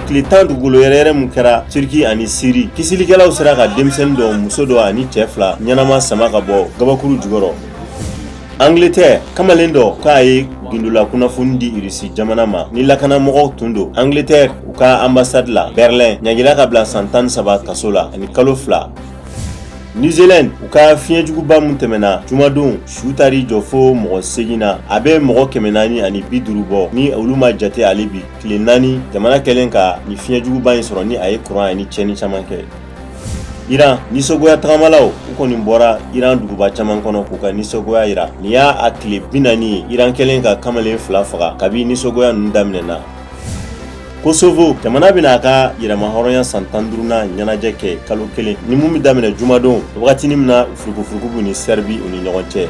tile 10 dugukolo yɛrɛ mun kɛra Turki ani Siri, kisilikɛlaw sera ka denmisɛnnin dɔ, muso dɔ ani cɛ 2 ɲɛnama sama ka bɔ gabakuru jukɔrɔ. Angleterre kamalen dɔ k'a ye gindola kunnafoni di Irisi jamana ma ni lakanamɔgɔw tun don. Angleterre u ka ambassade la Berlin ɲagira ka bila san 13 kaso la ani kalo 2. New Zealand u ka fiɲɛjuguba mun tɛmɛna jumadon su tari jɔ fo mɔgɔ 8 na a bɛ mɔgɔ 450 ani 50 bɔ ni olu ma jate ale bi tile 4 jamana kɛlen ka ni fiɲɛjuguba in sɔrɔ ni a ye courant ani cɛni caman kɛ. Iran nisɔgoya tagamalaw u kɔni bɔra Iran duguba caman kɔnɔ k'u ka nisɔgoya yira. Ni y'a a tile 40 ye Iran kɛlen ka kamalen 2 faga kabi nisɔgoya ninnu daminɛna. Kosovo jamana bɛna a ka yɛrɛma hɔrɔnya san 15nan ɲɛnajɛ kɛ kalo 1 ni mun bɛ daminɛ jumadon wagati min na furukufuruku b'u ni Serbi u ni ɲɔgɔn cɛ.